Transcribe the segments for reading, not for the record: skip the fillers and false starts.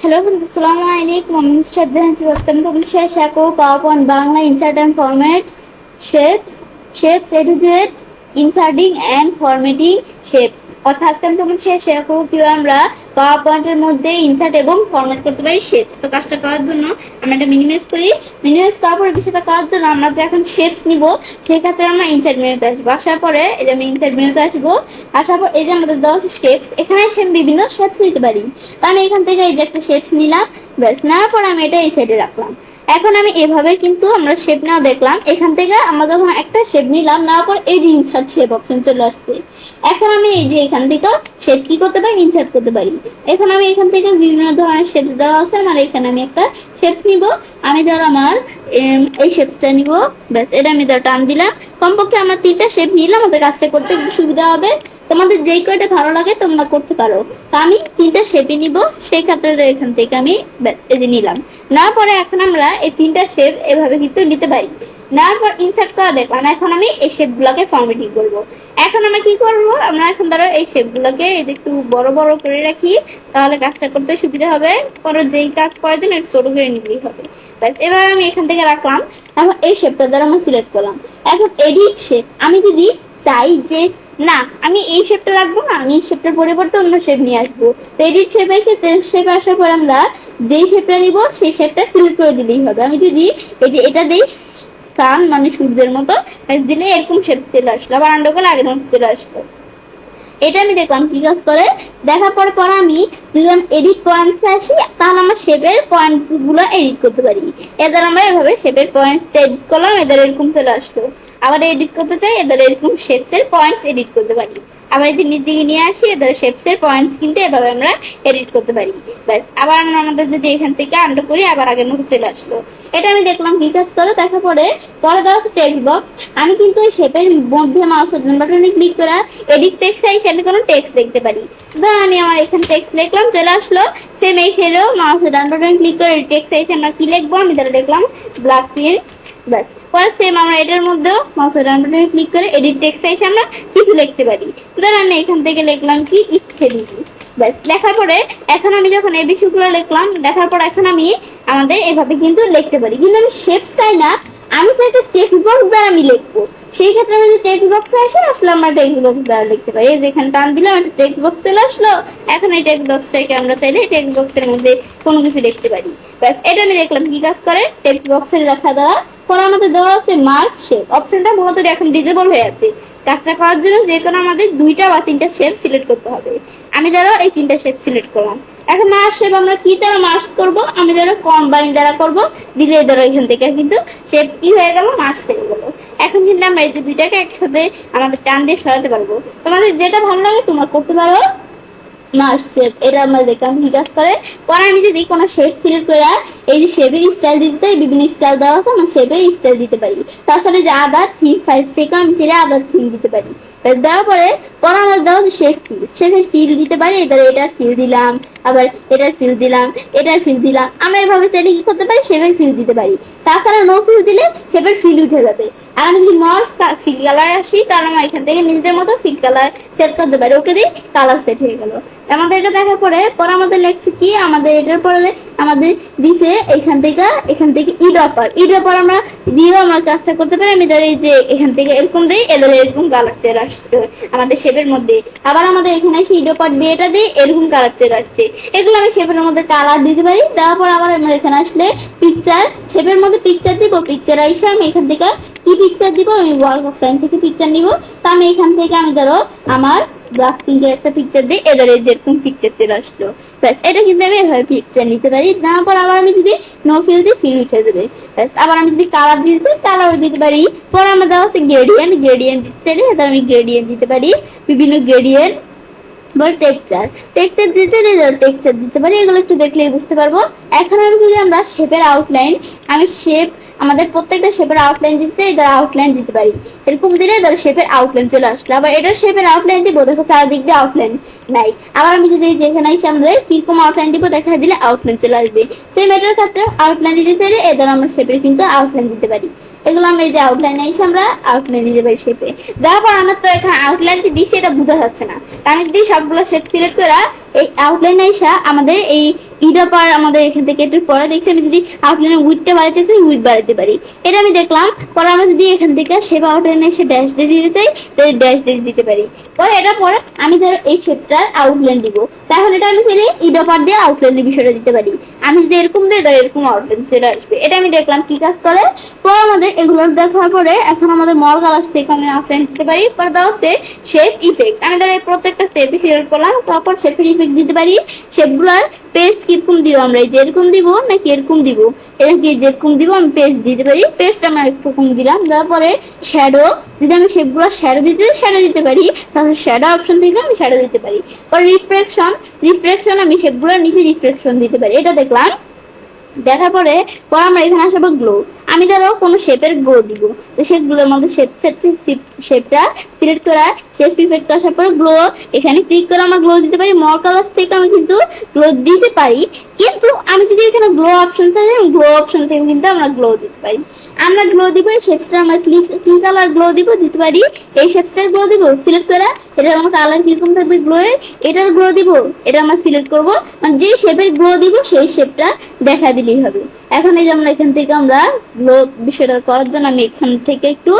Hello বন্ধু, আসসালামু আলাইকুম। আমি নুসরাত জাহান চট্টগ্রাম থেকে শেয়ার করব power point Bangla insert and format shapes A to Z inserting and formatting shapes. অর্থাৎ আমি তোমার শেয়ার করবো কিভাবে আমরা পাওয়ার পয়েন্টের মধ্যে ইনসার্ট এবং ফরম্যাট করতে পারি শেপস। তো কাজটা করার জন্য আমরা একটা মিনিমাইজ করি। মিনিমাইজ করার পরে বিষয়টা করার জন্য আমরা যে এখন শেপস নিব, সেই ক্ষেত্রে আমরা ইনসার্ট মেনুতে আসবো। আসার পরে এই যে আমি ইনসার্ট মেনুতে আসবো। আসার পর এই যে আমাদের দেওয়া আছে শেপস, এখানে এসে আমি বিভিন্ন শেপস নিতে পারি। তো আমি এখান থেকে এই যে একটা শেপস নিলাম, ব্যাস নেওয়ার পর আমি এটা এই সাইডে রাখলাম। এখন আমি এভাবে কিন্তু আমরা শেপ নেওয়া দেখলাম। এখান থেকে আমরা যখন একটা শেপ নিলাম, নেওয়ার পর এই যে ইনসার্ট শেপ অপশন চলে আসছে। এখন আমি এই যে এখান থেকে শেপ কি করতে পারি, ইনসার্ট করতে পারি। এখন আমি এখান থেকে বিভিন্ন ধরনের শেপস দেওয়া আছে আমার। এখানে আমি একটা শেপস নিব। আমি ধর আমার এই শেপসটা নিব, ব্যাস এটা আমি ধর টান দিলাম। কমপক্ষে আমরা 3টা শেপ নিলাম, আমাদের কাজটা করতে একটু সুবিধা হবে। তোমাদের যেই কয়টা ভালো লাগে তোমরা করতে পারো। তো আমি 3টা শেপই নিব, সেই ক্ষেত্রে এখান থেকে আমি এই যে নিলাম। নেওয়ার পরে এখন আমরা এই 3টা শেপ এভাবে কিন্তু নিতে পারি। নেওয়ার পর ইনসার্ট করা দেখলাম। এখন আমি এই শেপ গুলাকে ফরম্যাটিং করব। এখন আমরা কি করব, আমরা এখন ধরো এই শেপ গুলোকে একটু বড় বড় করে রাখি, তাহলে কাজটা করতে সুবিধা হবে। পরে যেই কাজ করার জন্য একটু ছোট করে নিলেই হবে। ব্যাস এবার আমি এখান থেকে রাখলাম। এখন এই শেপটা দ্বারা আমরা সিলেক্ট করলাম। এখন এডিট শেপ, আমি যদি চাই যে না আমি এই শেপটা রাখবো না, আমি এই শেপটার পরিবর্তে অন্য শেপ নিয়ে আসবো, তো এডিট শেপে এসে চেঞ্জ শেপে আসার পর আমরা যেই শেপটা নিব সেই শেপটা সিলেক্ট করে দিলেই হবে। আমি যদি এই যে এটা দিই সান মানে সূর্যের মতো দিলে এরকম শেপ চলে আসলো, আবার আন্ডার করলে আগের মতো চলে আসলো। এটা আমি দেখলাম কি কাজ করে। দেখার পর আমি যদি আমি এডিট পয়েন্টস আসি, তাহলে আমরা শেপের পয়েন্ট গুলো এডিট করতে পারি। এদের আমরা এভাবে শেপের পয়েন্টস এডিট করলাম, এদের এরকম চলে আসলো। আবার এডিট করতে চাই, এদের এরকম শেপস এর পয়েন্টস এডিট করতে পারি। আবার এই যে দিকে নিয়ে আসি, এদের শেপস এর পয়েন্টস কিন্তু এভাবে আমরা এডিট করতে পারি। ব্যাস আবার আমরা আমাদের যদি এখান থেকে আন্ডার করি, আবার আগের মতো চলে আসলো। এটা আমি দেখলাম কি কাজ করে। দেখার পরে দেওয়া আছে টেক্সট বক্স। আমি কিন্তু ওই শেপের মধ্যে মাউসের ডান বাটনে ক্লিক করে এডিট টেক্সট চাই, সেটা কোনো টেক্সট দেখতে পারি। ধর আমি আমার এখানে টেক্সট লিখলাম, চলে আসলো। সেম এই ছেড়েও মাউসের ডান বাটনে ক্লিক করে টেক্সট চাইছে আমরা কি লিখবো, আমি তাহলে লিখলাম ব্ল্যাক প্রিন্ট। ব্যাস পরে সেম আমরা এটার মধ্যেও মাউসের ডান বাটনে ক্লিক করে এডিট টেক্সট চাইছে আমরা কিছু লিখতে পারি। ধর আমি এখান থেকে লিখলাম কি ইচ্ছে দিদি। ব্যাস লেখার পরে এখন আমি যখন এই বিষয়গুলো লিখলাম, লেখার পর এখন আমি আমাদের এভাবে কিন্তু লিখতে পারি। কিন্তু আমি শেপ চাই না, আমি চাই একটা টেক্সট বক্স দ্বারা আমি লিখবো। সেই ক্ষেত্রে আমি যদি টেক্সট বক্সে আসলে আমরা টেক্সট বক্স দ্বারা লিখতে পারি। এই যেখানে টান দিলাম একটা টেক্সট বক্স চলে আসলো। এখন এই টেক্সট বক্সটাকে আমরা চাইলে টেক্সট বক্সের মধ্যে কোনো কিছু লিখতে পারি। ব্যাস এটা আমি দেখলাম কি কাজ করে টেক্সট বক্সের লেখা দ্বারা। পরে আমাদের দেওয়া আছে মার্ক শেপ অপশনটা, মূলত এখন ডিজেবল হয়ে আছে। কাজটা করার জন্য যে কোনো আমাদের 2টা বা 3টা শেপ সিলেক্ট করতে হবে। আমি ধরো এই 3টা শেপ সিলেক্ট করলাম। এখন মার্ক শেপ আমরা কি দ্বারা মার্ক করব, আমি ধরো কম্বাইন দ্বারা করব। দিলে ধরো এখান থেকে কিন্তু শেপ কি হয়ে গেল, মার্ক হয়ে গেল। এখন কিন্তু আমরা এই যে 2টাকে একসাথে আমাদের টান দিয়ে সরাতে পারবো। তোমাদের যেটা ভালো লাগে তোমরা করতে পারো। মার্ক শেপ এটা আমরা দেখলাম কি কাজ করে। পরে আমি যদি কোনো শেপ সিলেক্ট করে এই যে শেপের স্টাইল দিতে চাই, বিভিন্ন স্টাইল দেওয়া আছে, আমরা শেপের স্টাইল দিতে পারি। তাছাড়া যে আদার থিম 5 থেকে আমি চেয়ে আদার থিম দিতে পারি। দেওয়ার পরে আমরা দেওয়া শেপ ফিল, শেপের ফিল দিতে পারি। এটার ফিল দিলাম, আবার এটার ফিল দিলাম, এটার ফিল দিলাম। আমরা এভাবে চাইলে কি করতে পারি, শেপের ফিল দিতে পারি। তাছাড়া নো ফিল দিলে শেপের ফিল উঠে যাবে। আর আমি যদি নর ফিল কালার আসি, তাহলে আমরা এখান থেকে নিজেদের মতো ফিল কালার সেট করতে পারি। ওকে দিয়ে কালার সেট হয়ে গেল। আমাদের এটা দেখার পরে আমাদের লেখছে কি, আমাদের এটার পরে আমাদের দিছে এখান থেকে ইড্রপার আমরা দিয়েও আমরা কাজটা করতে পারি। আমি ধর এই যে এখান থেকে এরকম দিই, এদের এরকম কালার চলে আসছে আমাদের শেপের মধ্যে। আবার আমাদের এখানে এসে ইড্রপার দিয়ে এটা দিই, এরকম কালার চলে আসছে। এগুলো আমি শেপের মধ্যে কালার দিতে পারি। দেওয়ার পর আবার আমরা এখানে আসলে পিকচার, শেপের মধ্যে পিকচার দিব। পিকচার আইসে আমি এখান থেকে কি পিকচার দিব, আমি ওয়ার্ক অফ লাইন থেকে পিকচার নিব। তো আমি এখান থেকে আমি ধরো আমার ব্ল্যাক পিঙ্কের একটা পিকচার দিই, এদের যেরকম পিকচার চলে আসলো। ব্যাস এটা কিন্তু আমি এভাবে পিকচার নিতে পারি। নেওয়ার পর আবার আমি যদি নো ফিল দিই, ফিল উঠে যাবে। ব্যাস আবার আমি যদি কালার দিতে কালার দিতে পারি। পরে আমরা দেওয়া আছে গ্রেডিয়েন্ট দিতে চাইলে এটা আমি গ্রেডিয়েন্ট দিতে পারি, বিভিন্ন গ্রেডিয়েন্ট। বল টেক্সচার দিতে পারি। এগুলো একটু দেখলেই বুঝতে পারবো। এখন আমি যদি আমরা শেপের আউটলাইন, আমি শেপ আমাদের প্রত্যেকটা শেপের আউটলাইন দিতে এদের আউটলাইন দিতে পারি। এরকম দিলে ধরো শেপের আউটলাইন চলে আসলো। আবার এটার শেপের আউটলাইন দিব, দেখো চারদিক দিয়ে আউটলাইন নাই। আবার আমি যদি যেখানে এসে আমাদের কিরকম আউটলাইন দিব, দেখা দিলে আউটলাইন চলে আসবে। সেম এটার ক্ষেত্রে আউটলাইন দিতে চাইলে এদের আমরা শেপের কিন্তু আউটলাইন দিতে পারি। এগুলো আমি এই যে আউটলাইনে এসে আমরা আউটলাইন দিতে পারি শেপে। দেওয়ার পর আমার তো এখানে আউটলাইনটি দিচ্ছি, এটা বোঝা যাচ্ছে না। আমি যদি সবগুলো শেপ সিলেক্ট করা এই আউটলাইনে এসে আমাদের এই পার আমাদের এখান থেকে একটু পরে দেখছি আমি যদি আউটলাইনের উইথটা বাড়াতে চাই উইথ বাড়াতে পারি, এটা আমি দেখলাম। পরে আমরা যদি এখান থেকে শেপ আউটলাইনে এসে ড্যাশ দিয়ে দিতে চাই তাহলে ড্যাশ দিয়ে দিতে পারি। পরে এটা পরে আমি ধরো এই শেপটার আউটলাইন দিব, তাহলে এটা আমি চাইলে পার দিয়ে আউটলাইনের বিষয়টা দিতে পারি। আমি যদি এরকম দিই তাহলে এরকম আউটলাইন চলে আসবে। এটা আমি দেখলাম কি কাজ করে। পরে আমাদের এগুলো দেখার পরে এখন আমাদের মর কালার থেকে আমি আউটলাইন দিতে পারি। পরে দেওয়া হচ্ছে শেপ ইফেক্ট, আমি ধরো এই প্রত্যেকটা শেপ সিলেক্ট করলাম, তারপর শেপের ইফেক্ট দিতে পারি। শেপগুলোর পেস্ট কিরকম দিব, আমরা এই যেরকম দিব নাকি এরকম দিব, এরকম যেরকম দিব আমি পেস্ট দিতে পারি। পেস্ট আমরা একটু কম দিলাম, তারপরে শ্যাডো, যদি আমি শেপগুলো শ্যাডো দিতে পারি তাহলে শ্যাডো অপশন থেকে আমি শ্যাডো দিতে পারি। পরে রিফ্লেকশন আমি শেপগুলোর নিচে রিফ্লেকশন দিতে পারি। এটা দেখলাম। দেখার পরে আমরা এখানে আসবো গ্লো, আমি ধরো কোনো শেপের গ্লো দিব, তো সেগুলোর মধ্যে শেপটা সিলেক্ট করা, শেপ ইফেক্ট আসার পরে গ্লো, এখানে ক্লিক করে আমরা গ্লো দিতে পারি। মর কালার থেকে আমি কিন্তু গ্লো দিতে পারি, কিন্তু আমি যদি এখানে গ্লো অপশন থাকে গ্লো অপশন থেকে কিন্তু আমরা গ্লো দিতে পারি। আমরা গ্লো দিব এই শেপসটা আমরা কি কালার গ্লো দিব দিতে পারি, এই শেপসটার গ্লো দিব সিলেক্ট করা, এটা আমার কালার কিরকম থাকবে গ্লো এর, এটার গ্লো দিব, এটা আমরা সিলেক্ট করব, মানে যে শেপের গ্লো দিব সেই শেপটা দেখা দিলেই হবে। এখন এই যে আমরা এখান থেকে আমরা গ্লো বিষয়টা করার জন্য আমি এখান থেকে একটু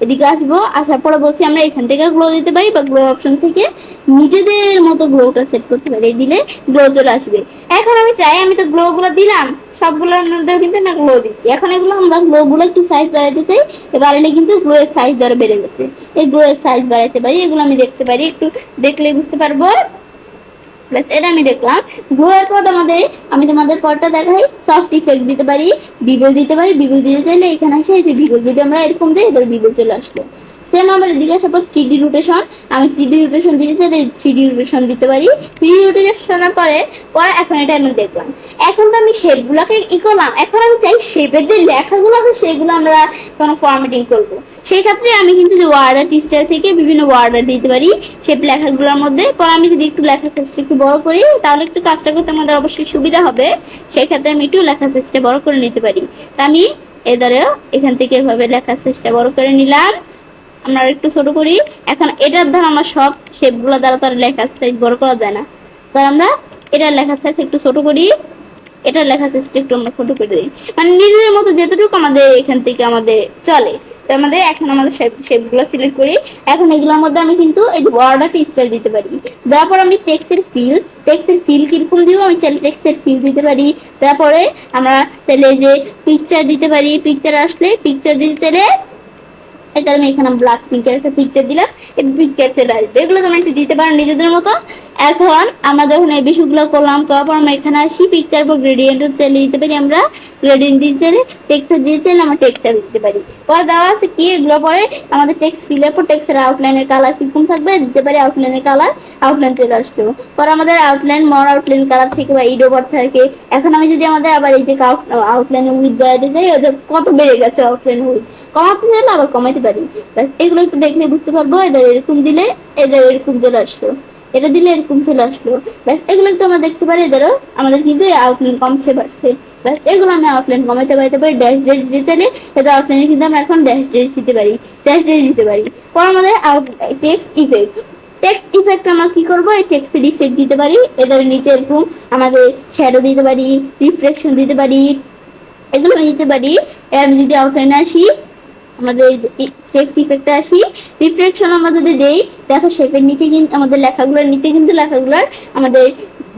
এদিকে আসবো, আসার পরে বলছি আমরা এখান থেকে গ্লো দিতে পারি বা গ্লো অপশন থেকে নিজেদের মতো গ্লোটা সেট করতে পারি, দিলে গ্লো চলে আসবে। এখন আমি চাই, আমি তো গ্লো গুলো দিলাম সবগুলোর মধ্যে কিন্তু না গ্লো দিচ্ছি, এখন এগুলো আমরা গ্লো গুলো একটু সাইজ বাড়াইতে চাই, বাড়ালে কিন্তু গ্লো এর সাইজ ধরে বেড়ে গেছে, এই গ্লো এর সাইজ বাড়াইতে পারি, এগুলো আমি দেখতে পারি, একটু দেখলে বুঝতে পারবো। ব্যাস এটা আমি দেখলাম। গ্লো এর পর আমি তোমাদের পরটা দেখাই, সফট ইফেক্ট দিতে পারি, বিবেল দিতে পারি, বিবেল দিতে চাইলে এখানে আসে এই যে বিবেল, যদি আমরা এরকম দিই এদের বিবেল চলে আসলো। সেম আমার এদিকে আসার পর 3D রোটেশন, আমি 3D রোটেশন দিতে চাইলে 3D রোটেশন দিতে পারি। 3D রোটেশনের পরে এখন এটা আমি দেখলাম। এখন তো আমি শেপগুলোকে করলাম, এখন আমি চাই শেপের যে লেখাগুলো আছে সেগুলো আমরা কোনো ফরম্যাটিং করবো, সেই ক্ষেত্রে আমি কিন্তু যে ওয়ার্ড আর্ট স্টাইল থেকে বিভিন্ন ওয়ার্ড আর্ট দিতে পারি শেপ লেখাগুলোর মধ্যে। পরে আমি যদি একটু লেখা সাইজটা একটু বড় করি তাহলে একটু কাজটা করতে আমাদের অবশ্যই সুবিধা হবে, সেই ক্ষেত্রে আমি একটু লেখা সাইজটা বড় করে নিতে পারি। তা আমি এখান থেকে এভাবে লেখা সাইজটা বড় করে নিলাম, আমরা একটু ছোট করি। এখন এটার দ্বারা আমরা সব শেপগুলো দ্বারা তার লেখার সাইজ বড় করা যায় না, তাই আমরা এটার লেখার সাইজ একটু ছোট করি, এটার লেখার সাইজ একটু আমরা ছোট করে দিই, মানে নিজেদের মতো যতটুকু আমাদের এখান থেকে আমাদের চলে। আমাদের এখন আমাদের শেপগুলো সিলেক্ট করি। এখন এগুলোর মধ্যে আমি কিন্তু এই যে বর্ডার স্টাইল দিতে পারি। তারপর আমি টেক্সটের ফিল কিরকম দিব, আমি চাইলে টেক্সটের ফিল দিতে পারি। তারপরে আমরা চাইলে যে পিকচার দিতে পারি, পিকচার আসলে পিকচার দিতে চাইলে এটা আমি এখানে ব্ল্যাক পিঙ্কের একটা পিকচার দিলাম, এই পিকচার চলে আসবে। এগুলো তোমরা একটু দিতে পারো নিজেদের মতো। এখন আমরা যখন এই বিষয়গুলো করলাম, তারপর আমরা এখানে আসি পিকচার পর গ্রেডিয়েন্ট চালিয়ে দিতে পারি, আমরা গ্রেডিয়েন্ট দিতে চাইলে টেক্সচার দিতে চাইলে আমরা টেক্সচার দিতে পারি। পরে দেওয়া আছে কি এগুলো, পরে আমাদের টেক্সট ফিলের পর টেক্সটের আউটলাইনের কালার কিরকম থাকবে দিতে পারি, আউটলাইনের কালার আউটলাইন চলে আসলো। পরে আমাদের আউটলাইন মর আউটলাইন কালার থেকে বা ইডোভার থাকে। এখন আমি যদি আমাদের আবার এই যে আউটলাইন উইথ বাড়াতে চাই, ওদের কত বেড়ে গেছে আউটলাইন উইথ, কমাতে চাইলে আবার কমাইতে পারি। ব্যাস এগুলো একটু দেখলে বুঝতে পারবো, এদের এরকম দিলে এদের এরকম চলে আসলো, এটা দিলে এরকম চলে আসলো। ব্যাস এগুলো একটু আমরা দেখতে পারি, এদেরও আমাদের কিন্তু আউটলাইন কমছে বাড়ছে। ব্যাস এগুলো আমি আউটলাইন কমাইতে পারতে পারি। ড্যাশ ডেট দিতে চাইলে এদের আউটলাইনে কিন্তু আমরা এখন ড্যাশ ডেট দিতে পারি, ড্যাশ ডেট দিতে পারি। পর আমাদের টেক্সট ইফেক্ট আমরা কি করবো, এই টেক্সটের ইফেক্ট দিতে পারি, এদের নিচে এরকম আমাদের শ্যাডো দিতে পারি, রিফ্লেকশন দিতে পারি, এগুলো আমি দিতে পারি। আমি যদি আউটলাইনে আসি, আমাদের টেক্সট ইফেক্টে আসি, রিফ্লেকশন আমরা যদি দেই, দেখো শেপের নিচে কিন্তু আমাদের লেখাগুলোর নিচে কিন্তু লেখাগুলোর আমাদের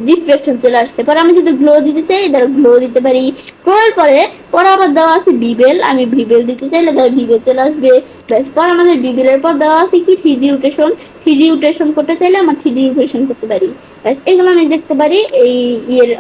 রিফ্লেকশন চলে আসছে। পরে আমি যদি গ্লো দিতে চাই ধরো গ্লো দিতে পারি। গ্লোর পরে আবার দেওয়া আছে বিবেল, আমি বিবেল দিতে চাইলে ধরো বিবেল চলে আসবে। ব্যাস পর আমাদের বিবেলের পর দেওয়া আছে কি 3D রোটেশন করতে চাইলে আমরা 3D রোটেশন করতে পারি। ব্যাস এগুলো আমি দেখতে পারি এই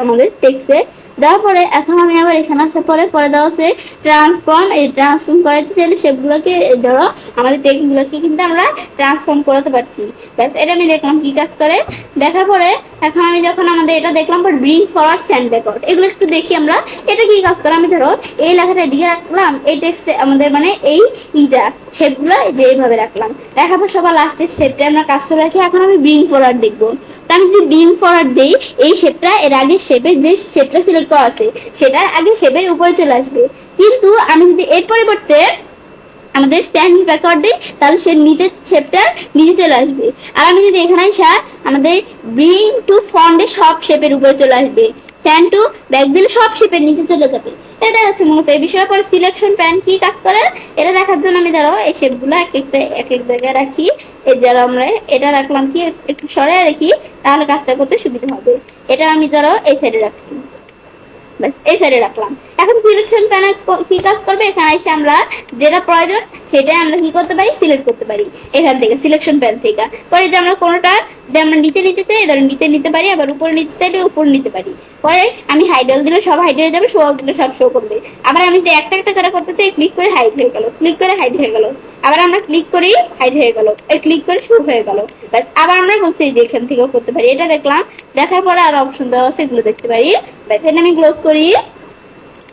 আমাদের টেক্সটে দেওয়ার পরে। এখন আমি আবার এখানে আসার পরে দেওয়া আছে ট্রান্সফর্ম, এই ট্রান্সফর্ম করাতে চাইলে সেগুলোকে ধরো আমাদের টেক্সটগুলোকে কিন্তু আমরা ট্রান্সফর্ম করাতে পারছি। ব্যাস এটা আমি দেখলাম কি কাজ করে। দেখার পরে এখন আমি যখন আমাদের এটা দেখলাম পর ব্রিং ফরওয়ার্ড সেন্ড ব্যাকওয়ার্ড, এগুলো একটু দেখি আমরা এটা কি কাজ করে। আমি ধরো এই লেখাটা এদিকে রাখলাম, এই টেক্সটে আমাদের মানে এই শেপগুলো যে এইভাবে রাখলাম, দেখার পর সবার লাস্টের শেপটা আমরা কাজ করে রাখি। এখন আমি ব্রিং ফরওয়ার্ড দেখবো, আমি যদি ব্রিং ফরওয়ার্ড দেই এই শেপটা এর আগে শেপের যে শেপটা সিলেক্ট করা আছে সেটার আগে শেপের উপরে চলে আসবে। কিন্তু আমি যদি এর পরিবর্তে আমাদের স্ট্যান্ড ব্যাকওয়ার্ড দিই তাহলে সে নিচের শেপটা নিচে চলে আসবে। আর আমি যদি এখানে আমাদের ব্রিং টু ফ্রন্টে সব শেপের উপরে চলে আসবে। সেন্ড টু ব্যাক দিলে সব শেপের নিচে চলে যাবে। এটা হচ্ছে মূলত এই বিষয়ের পরে সিলেকশন প্যান কি কাজ করে এটা দেখার জন্য আমি ধরো এই শেপগুলো এক এক জায়গায় রাখি। এই যারা আমরা এটা রাখলাম কি একটু সরাই রাখি, তাহলে কাজটা করতে সুবিধা হবে। এটা আমি ধরো এই সাইডে রাখি, ব্যাস এই সাইডে রাখলাম। এখন সিলেকশন প্যানে কি কাজ করবে, এখানে এসে আমরা যেটা প্রয়োজন সেটাই আমরা কি করতে পারি, সিলেক্ট করতে পারি এখান থেকে সিলেকশন প্যান থেকে। পরে যে আমরা কোনোটা যে আমরা নিচে নিতে চাই ধরো নিচে নিতে পারি, আবার উপরে নিতে চাইলে উপরে নিতে পারি। পরে আমি হাইডল দিলে সব হাইড হয়ে যাবে, শো দিলে সব শো করবে। আবার আমি যে একটা একটা করে করতে চাই, ক্লিক করে হাইড হয়ে গেল, ক্লিক করে হাইড হয়ে গেল। আবার আমরা ক্লিক করি হাইড হয়ে গেল, ক্লিক করে শো হয়ে গেল। ব্যাস আবার আমরা বলছি যে এখান থেকেও করতে পারি। এটা দেখলাম, দেখার পরে আরো অপশন দেওয়া আছে, এগুলো দেখতে পারি। ব্যাস এটা আমি ক্লোজ করি।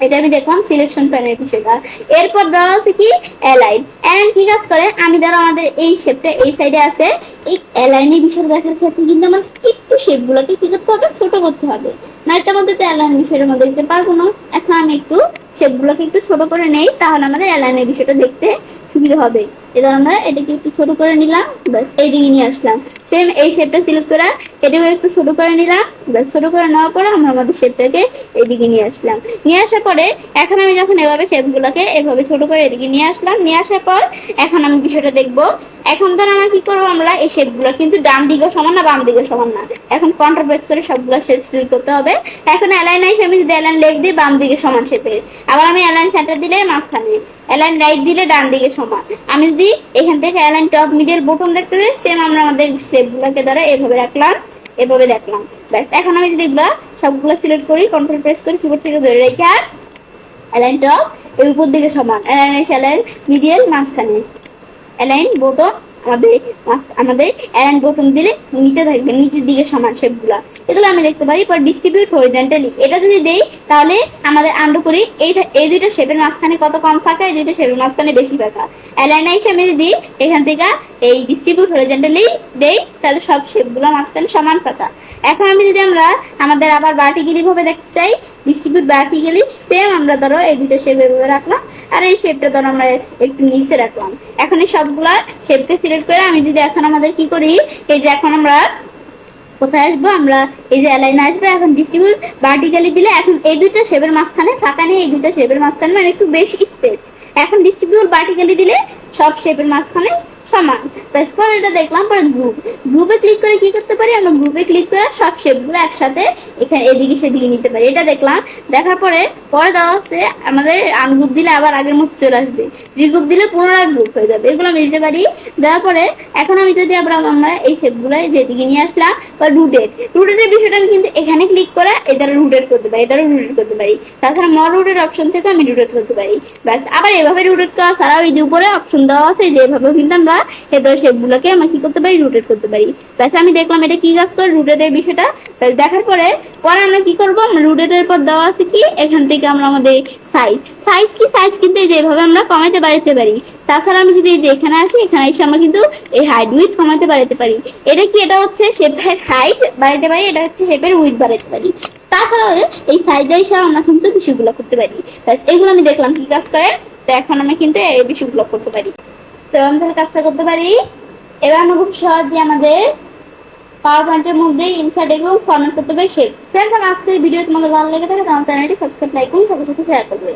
এটা আমি দেখলাম সিলেকশন প্যানের বিষয়টা। এরপর দেওয়া আছে কি অ্যালাইন। অ্যালাইন কি কাজ করে, আমি ধরো আমাদের এই শেপটা এই সাইডে আছে, এই অ্যালাইনের বিষয়টা দেখার ক্ষেত্রে কিন্তু আমাদের একটু শেপগুলোকে কি করতে হবে, ছোট করতে হবে, নয়তো আমাদের তো অ্যালাইন বিষয়টার মধ্যে দেখতে পারবো না। এখন আমি একটু শেপগুলোকে একটু ছোট করে নেই, তাহলে আমাদের অ্যালাইনের বিষয়টা দেখতে সুবিধা হবে। এবার আমরা এটাকে একটু ছোট করে নিলাম, ব্যাস এইদিকে নিয়ে আসলাম। সেম এই শেপটা সিলেক্ট করা, এটাকে একটু ছোট করে নিলাম, ব্যাস ছোট করে নেওয়ার পরে আমরা আমাদের শেপটাকে এইদিকে নিয়ে আসলাম। নিয়ে আসার পরে এখন আমি যখন এভাবে শেপগুলোকে এভাবে ছোট করে এদিকে নিয়ে আসলাম, নিয়ে আসার পর এখন আমি বিষয়টা দেখবো। এখন ধর আমরা কি করবো, আমরা এই শেপগুলো কিন্তু ডান দিকে সমান না বাম দিকে সমান না, এখন কন্ট্রোল প্রেস করে সবগুলো শেপ সিলেক্ট করতে হবে। এখন অ্যালাইন আইসে আমি যদি অ্যালাইন লেফট দিই বাম দিকে সমান শেপের, আবার আমি অ্যালাইন সেন্টার দিলে মাঝখানে, অ্যালাইন রাইট দিলে ডান দিকে সমান। আমি যদি এখান থেকে অ্যালাইন টপ মিডল বটম দেখতে যাই, সেম আমরা আমাদের শেপগুলোকে দ্বারা এভাবে রাখলাম, এভাবে দেখলাম। ব্যাস এখন আমি যদি এগুলো সবগুলো সিলেক্ট করি, কন্ট্রোল প্রেস করি, কিবোর্ড থেকে ধরে রেখে আর অ্যালাইন টপ এই উপর দিকে সমান, অ্যালাইন অ্যালাইন মিডল মাঝখানে, অ্যালাইন বটম আমাদের অ্যালাইন বটম দিলে নিচে থাকবে, নিচের দিকে সমান শেপগুলো, এগুলো আমি দেখতে পারি। পর ডিস্ট্রিবিউট হরিজন্টালি এটা যদি দেই, তাহলে আমাদের আন্ডু করি এই দুইটা শেপের মাঝখানে কত কম ফাঁকা, এই দুইটা শেপের মাঝখানে বেশি ফাঁকা। অ্যালাইন আইসে আমি যদি এখান থেকে এই ডিস্ট্রিবিউট হরিজন্টালি দেই, তাহলে সব শেপগুলো মাঝখানে সমান ফাঁকা। এখন আমি যদি আমরা আমাদের আবার ভার্টিক্যালি ভাবে দেখতে চাই, ডিস্ট্রিবিউট ভার্টিক্যালি, সেম আমরা ধরো এই দুটো শেপ এভাবে রাখলাম, আর এই শেপটা ধরো আমরা একটু নিচে রাখলাম। এখন এই সবগুলা শেপকে সিলেক্ট করে আমি যদি এখন আমাদের কি করি, এই যে এখন আমরা কোথায় আসবো, আমরা এই যে অ্যালাইন আসবে, এখন ডিস্ট্রিবিউট ভার্টিক্যালি দিলে এখন এই দুইটা শেপের মাঝখানে ফাঁকা নেই, এই দুইটা শেপের মাঝখানে মানে একটু বেশি স্পেস। এখন ডিস্ট্রিবিউট ভার্টিক্যালি দিলে সব শেপের মাঝখানে সমান। ব্যাস পরে এটা দেখলাম। পরে গ্রুপে ক্লিক করে কি করতে পারি, আমরা গ্রুপে ক্লিক করে সব শেপগুলো একসাথে এখানে এদিকে সেদিকে নিতে পারি। এটা দেখলাম, দেখার পরে পরে দেওয়া হচ্ছে আমাদের আনগ্রুপ দিলে আবার আগের মতো চলে আসবে, রিগ্রুপ দিলে পুনরায় গ্রুপ হয়ে যাবে, এগুলো আমি দিতে পারি। দেওয়ার পরে এখন আমি যদি আমরা এই শেপগুলো যেদিকে নিয়ে আসলাম, বা রুটেটের বিষয়টা আমি কিন্তু এখানে ক্লিক করে এদারে রুটেট করতে পারি, এদারে রুটেট করতে পারি। তাছাড়া মর রুটের অপশন থেকে আমি রুটেট করতে পারি। ব্যাস আবার এভাবে রুটেট করা ছাড়াও এই যে উপরে অপশন দেওয়া আছে, যেভাবে কিন্তু আমরা এদের শেপগুলোকে আমরা কি করতে পারি, রুটেট করতে পারি। ব্যাস আমি দেখলাম এটা কি কাজ করে রুটেটের বিষয়টা। দেখার পরে পরে আমরা কি করবো, আমরা রুটেটের পর দেওয়া আছে কি এখান থেকে আমরা আমাদের সাইজ কিন্তু এই যেভাবে আমরা কমাইতে বাড়াইতে পারি। তাছাড়া আমি যদি এখানে আসি, এখানে এসে আমরা কিন্তু এই হাইট উইথ কমাতে বাড়াইতে পারি। এটা কি, এটা হচ্ছে শেপের হাইট বাড়াইতে পারি, এটা হচ্ছে শেপের উইথ বাড়াইতে পারি। তাছাড়াও এই সাইজ হিসাবে আমরা কিন্তু বিষয়গুলো করতে পারি। ব্যাস এগুলো আমি দেখলাম কি কাজ করে। তো এখন আমি কিন্তু এই বিষয়গুলো করতে পারি, তো আমি তাহলে কাজটা করতে পারি। এবার আমরা খুব সহজে আমাদের পাওয়ার পয়েন্টের মধ্যে ইনসার্ট এবং ফরম্যাট করতে পারি শেপস। ফ্রেন্ডস, আমার আজকের ভিডিও তোমাদের ভালো লেগে থাকে তাহলে চ্যানেলটি সাবস্ক্রাইব, লাইক এবং সবার সাথে শেয়ার করবে।